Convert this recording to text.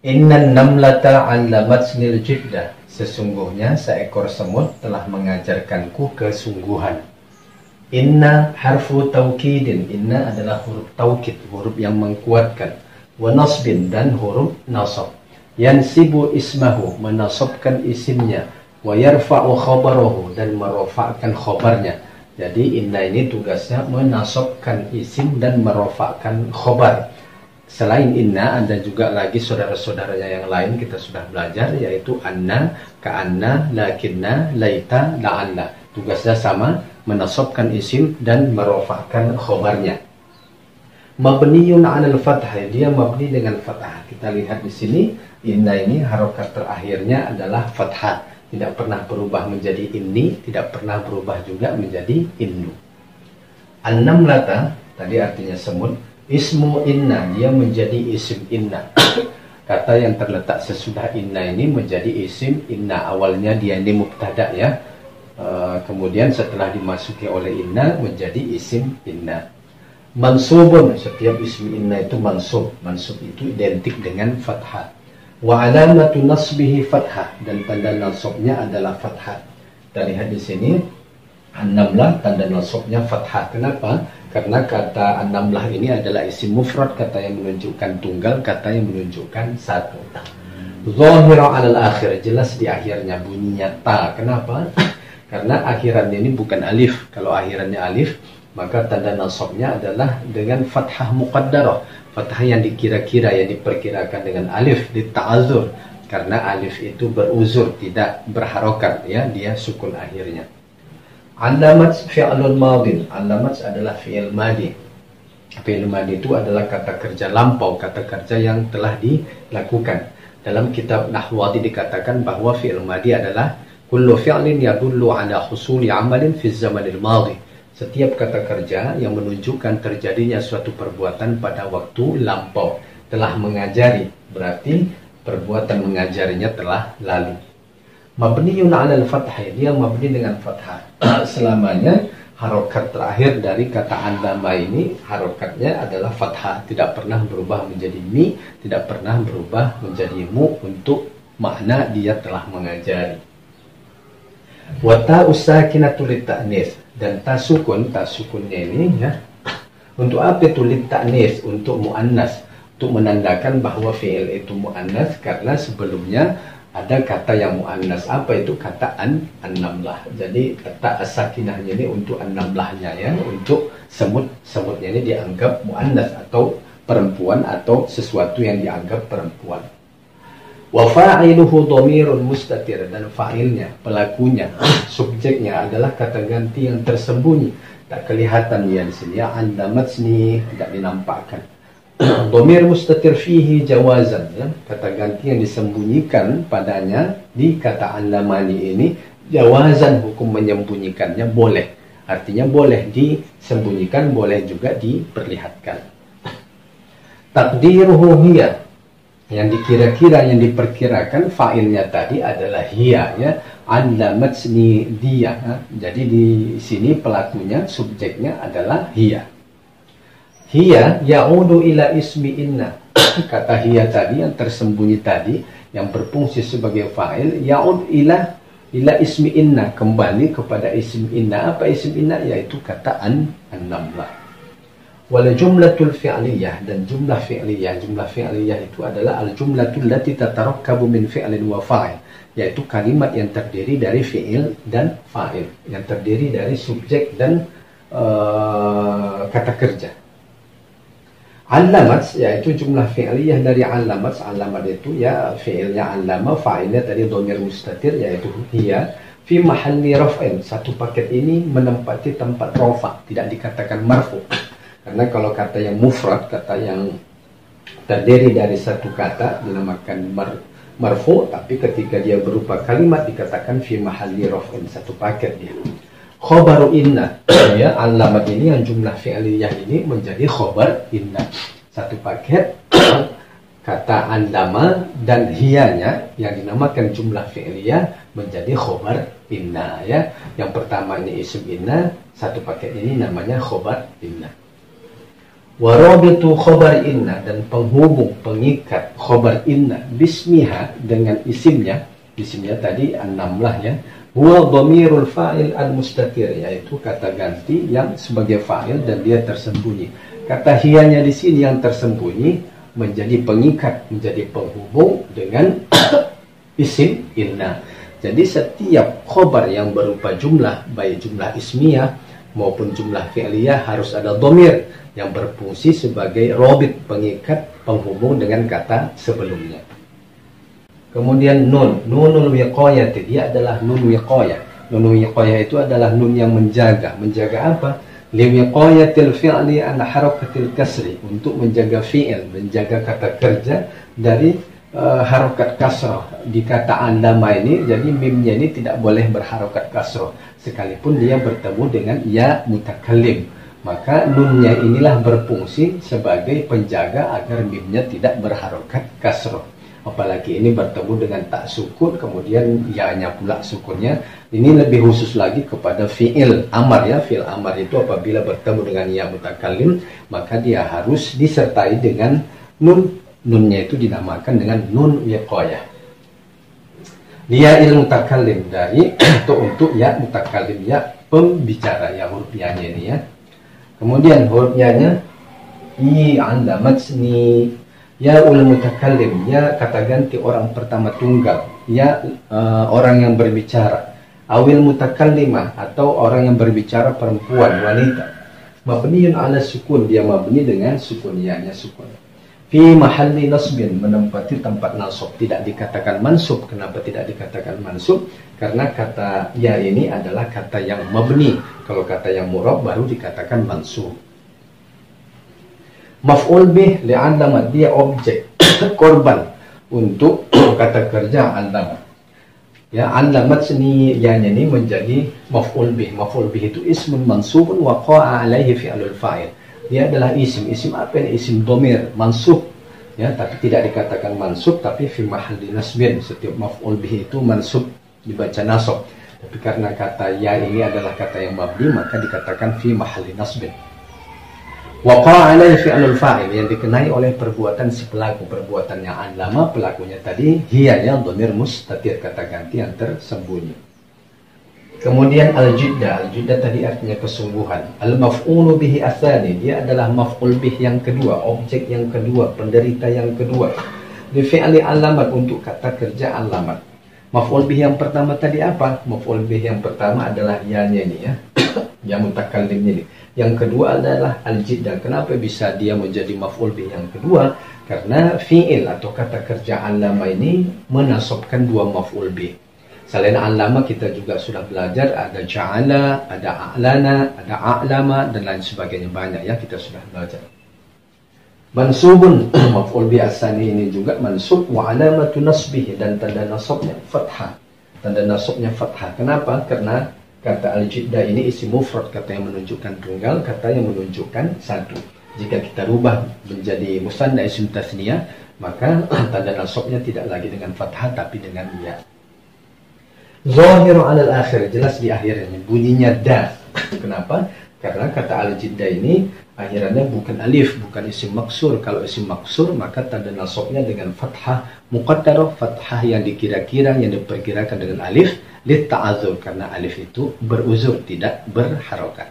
Innan namlata 'allamatnil jiddah. Sesungguhnya seekor semut telah mengajarkanku kesungguhan. Inna harfu taukidin. Inna adalah huruf taukid, huruf yang menguatkan. Wa nasbin, dan huruf nasab. Yansibu ismahu, menasabkan isimnya. Wa yarfa'u khabarahu, dan merofakkan khabarnya. Jadi inna ini tugasnya menasabkan isim dan merofakkan khabar. Selain inna ada juga lagi saudara-saudaranya yang lain kita sudah belajar, yaitu anna, ka'anna, lakinna, laita, la'alla. Tugasnya sama, menasabkan isim dan merofakkan khabarnya. Mabniyun 'alal fathah, dia mabni dengan fathah. Kita lihat di sini, inna ini harokat terakhirnya adalah fathah. Tidak pernah berubah menjadi inni, tidak pernah berubah juga menjadi innu. An-namlata tadi artinya semut. Ismu inna, dia menjadi isim inna. Kata yang terletak sesudah inna ini menjadi isim inna. Awalnya dia ini mubtada ya. Kemudian setelah dimasuki oleh inna menjadi isim inna. Mansubun, setiap isim inna itu mansub. Mansub itu identik dengan fathah. Wa alamatu nasbihi fathah, dan tanda nasabnya adalah fathah. Kita lihat di sini an-namlah, tanda nasabnya fathah. Kenapa? Karena kata an-namlah ini adalah isim mufrad, kata yang menunjukkan tunggal, kata yang menunjukkan satu. Zahira 'alal akhir, jelas di akhirnya bunyinya ta. Kenapa? Karena akhirannya ini bukan alif. Kalau akhirannya alif, maka tanda nasabnya adalah dengan fathah muqaddarah. Fathah yang dikira-kira, yang diperkirakan dengan alif di ta'azur, karena alif itu beruzur, tidak berharokat ya, dia sukun akhirnya. Alamat fi'lun madin. Alamat adalah fi'il madi. Fi'il madi itu adalah kata kerja lampau, kata kerja yang telah dilakukan. Dalam kitab Nahwadi dikatakan bahwa fi'il madi adalah kullu fi'lin yadullu ala husuli amalin fi zamanil madi. Setiap kata kerja yang menunjukkan terjadinya suatu perbuatan pada waktu lampau. Telah mengajari, berarti perbuatan mengajarinya telah lalu. Mabniyun 'alal fathah, dia mabni dengan fathah. Selamanya harokat terakhir dari kata allama ini, harokatnya adalah fathah. Tidak pernah berubah menjadi mi, tidak pernah berubah menjadi mu untuk makna dia telah mengajari. Wa ta'us sakinatu lit-ta'nis, dan tasukunnya ini ya. Untuk apa itu lit-ta'nis? Untuk muannas, untuk menandakan bahwa fi'il itu muannas, karena sebelumnya ada kata yang muannas. Apa itu? Kata an-namlah. Jadi kata as-sakinahnya ini untuk an-namlahnya ya, untuk semutnya ini dianggap muannas atau perempuan, atau sesuatu yang dianggap perempuan. Wa fa'iluhu dhamirun mustatir, dan fa'ilnya, pelakunya, subjeknya adalah kata ganti yang tersembunyi, tak kelihatan ya di sini ya. Allamatni, tidak dinampakkan. Dhamir mustatir fihi jawazan ya, kata ganti yang disembunyikan padanya di kata allamani ini, jawazan, hukum menyembunyikannya boleh. Artinya boleh disembunyikan, boleh juga diperlihatkan. Takdiruhu hiya, yang dikira-kira, yang diperkirakan fa'ilnya tadi adalah hiya ya. Allamatni, dia ya. Jadi di sini pelakunya, subjeknya adalah hiya. Hiya ya'udu ila ismi inna. Kata hiya tadi yang tersembunyi tadi, yang berfungsi sebagai fa'il, ya'ud ila ismi inna, kembali kepada isim inna. Apa isim inna? Yaitu kata an-namlah. Wal jumlatul fi'liyah, dan jumlah fi'liyah. Jumlah fi'liyah itu adalah al-jumlatul lati tatarakkabu min fi'lin wa fa'il, yaitu kalimat yang terdiri dari fi'il dan fa'il, yang terdiri dari subjek dan kata kerja. Allamat, yaitu jumlah fi'liyah dari allamat. Allamat itu ya fi'ilnya allama, fa'ilnya tadi dhamir mustatir yaitu hiya, fi mahalli raf'in. Satu paket ini menempati tempat rafa, tidak dikatakan marfu. Karena kalau kata yang mufrad, kata yang terdiri dari satu kata dinamakan marfu, tapi ketika dia berupa kalimat dikatakan fi mahalli raf'in, satu paket dia. Khobaru inna ya, alamat ini yang jumlah fi'liyah ini menjadi khobar inna, satu paket. Kata allama dan hiyanya yang dinamakan jumlah fi'liyah menjadi khobar inna ya. Yang pertama ini isim inna, satu paket ini namanya khobar inna. Warabitu khobar inna, dan penghubung, pengikat khobar inna bismiha dengan isimnya. Isimnya tadi an-namlah ya. Huwa dhamirul fa'il al-mustatir, yaitu kata ganti yang sebagai fa'il dan dia tersembunyi. Kata hiyanya di sini yang tersembunyi menjadi pengikat, menjadi penghubung dengan isim inna. Jadi setiap khobar yang berupa jumlah, baik jumlah ismiyah maupun jumlah fi'liyah, harus ada dhamir yang berfungsi sebagai robit, pengikat, penghubung dengan kata sebelumnya. Kemudian nunul wiqayah, dia adalah nun wiqayah. Nun wiqayah itu adalah nun yang menjaga. Menjaga apa? Liwiqayatil fi'li an harakatil kasri, untuk menjaga fi'il, menjaga kata kerja dari harokat kasroh. Di kata andama ini, jadi mimnya ini tidak boleh berharokat kasroh sekalipun dia bertemu dengan ya mutakallim. Maka nunnya inilah berfungsi sebagai penjaga agar mimnya tidak berharokat kasroh. Apalagi ini bertemu dengan tak sukun, kemudian ya-nya pula sukunnya. Ini lebih khusus lagi kepada fi'il amar ya. Fi'il amar itu apabila bertemu dengan ya mutakallim, maka dia harus disertai dengan nun. Nunnya itu dinamakan dengan nun wiqayah. Dia il mutakallim, dari atau untuk ya mutakallim, ya pembicara, ya huruf ya-nya ini ya. Kemudian huruf ya-nya i andamatni, ya ul mutakallim, ya kata ganti orang pertama tunggal, ya orang yang berbicara. Awil mutakallimah, atau orang yang berbicara perempuan, wanita. Mabniun ala sukun, dia mabni dengan sukun, ya-nya sukun. Fi mahalli nasbin, menempati tempat nasab. Tidak dikatakan mansub. Kenapa tidak dikatakan mansub? Karena kata ya ini adalah kata yang mabni. Kalau kata yang murab baru dikatakan mansub. Maf'ul bih li'allama, dia objek korban untuk kata kerja allama. Ya, allamat sini ya-nya ini menjadi maf'ul bih. Maf'ul bih itu ismun mansubun wa qa'a alaihi fi'lul fa'il. Dia adalah isim. Isim apa ini? Isim dhamir mansub ya, tapi tidak dikatakan mansub, tapi fi mahalli nasbin. Setiap maf'ul bih itu mansub, dibaca nasab. Tapi karena kata ya ini adalah kata yang mabni, maka dikatakan fi mahalli nasbin. Waqa'a alaihi fi'lul fa'il, yang dikenai oleh perbuatan si pelaku. Perbuatan yang allama, pelakunya tadi hiya, yang dhamir mustatir, kata ganti yang tersembunyi. Kemudian al-jiddah. Al-jiddah tadi artinya kesungguhan. Al-maf'ulu bihi atsani, dia adalah maf'ul bih yang kedua, objek yang kedua, penderita yang kedua. Li fi'li alamat, untuk kata kerja alamat. Maf'ul bih yang pertama tadi apa? Maf'ul bih yang pertama adalah ya-nya ini ya. Ya mutakallimnya ini. Yang kedua adalah al-jiddah. Kenapa bisa dia menjadi maf'ul bih yang kedua? Karena fi'il atau kata kerja alama ini menasabkan dua maf'ul bih. Selain allama kita juga sudah belajar ada ja'ala, ada a'lana, ada a'lama, dan lain sebagainya, banyak ya kita sudah belajar. Mansubun, maf'ul bi asani ini juga mansub, wa alamatu nasbih, dan tanda nasabnya fathah. Tanda nasabnya fathah. Kenapa? Karena kata al-jiddah ini isim mufrad, kata yang menunjukkan tunggal, kata yang menunjukkan satu. Jika kita rubah menjadi musanna isim tasniyah, maka tanda nasabnya tidak lagi dengan fathah tapi dengan ya. Zahiru alal akhir, jelas di akhirnya, bunyinya da. Kenapa? Karena kata al-jiddah ini akhirannya bukan alif, bukan isim maksur. Kalau isim maksur maka tanda nasabnya dengan fathah muqaddarah, fathah yang dikira-kira, yang diperkirakan dengan alif lit ta'adzur, karena alif itu beruzur, tidak berharokat.